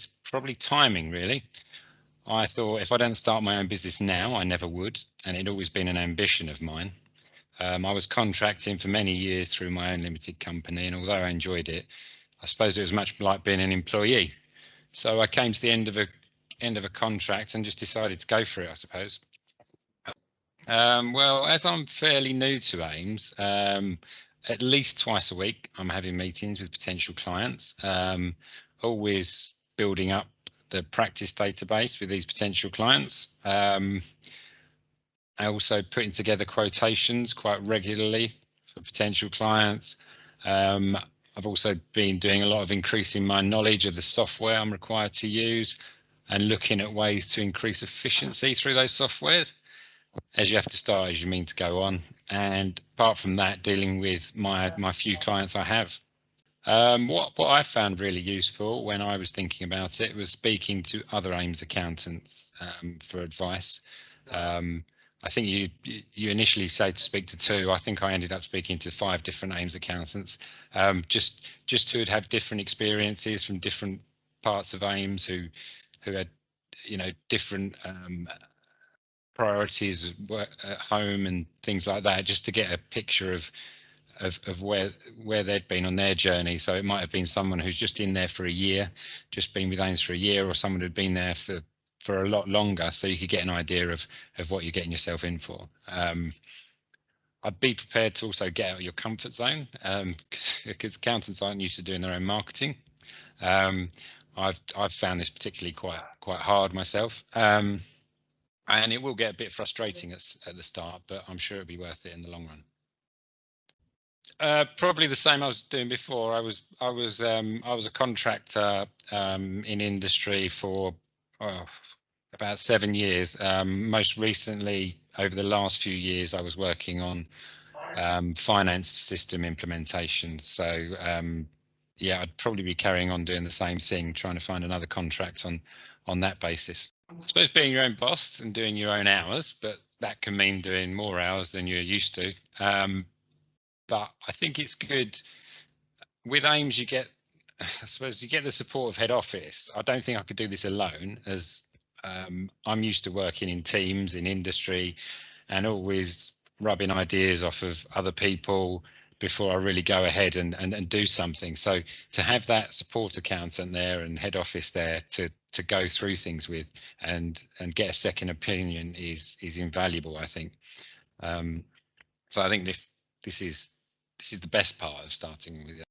is probably timing, really. I thought if I don't start my own business now, I never would, and it'd always been an ambition of mine. I was contracting for many years through my own limited company, and although I enjoyed it, I suppose it was much like being an employee. So I came to the end of a contract and just decided to go for it, I suppose. Well, as I'm fairly new to AIMS, at least twice a week, I'm having meetings with potential clients, always building up the practice database with these potential clients. Also putting together quotations quite regularly for potential clients. I've also been doing a lot of increasing my knowledge of the software I'm required to use and looking at ways to increase efficiency through those softwares, as you have to start as you mean to go on. And apart from that, dealing with my few clients I have. What I found really useful when I was thinking about it was speaking to other AIMS accountants for advice. I think you initially say to speak to 2. I think I ended up speaking to 5 different AIMS accountants, just who had had different experiences from different parts of AIMS, who had, you know, different priorities at home and things like that, just to get a picture of where they'd been on their journey. So it might have been someone who's just in there for a year, just been with AIMS for a year, or someone who'd been there for a lot longer, so you could get an idea of what you're getting yourself in for. I'd be prepared to also get out of your comfort zone, because accountants aren't used to doing their own marketing. I've found this particularly quite hard myself, and it will get a bit frustrating at the start, but I'm sure it'll be worth it in the long run. Probably the same I was doing before. I was a contractor in industry for about 7 years. Most recently, over the last few years, I was working on finance system implementation. So yeah, I'd probably be carrying on doing the same thing, trying to find another contract on that basis. I suppose being your own boss and doing your own hours, but that can mean doing more hours than you're used to. But I think it's good with AIMS. I suppose you get the support of head office. I don't think I could do this alone, as I'm used to working in teams in industry and always rubbing ideas off of other people before I really go ahead and do something. So to have that support accountant there and head office there to go through things with and get a second opinion is invaluable, I think. So I think this is the best part of starting with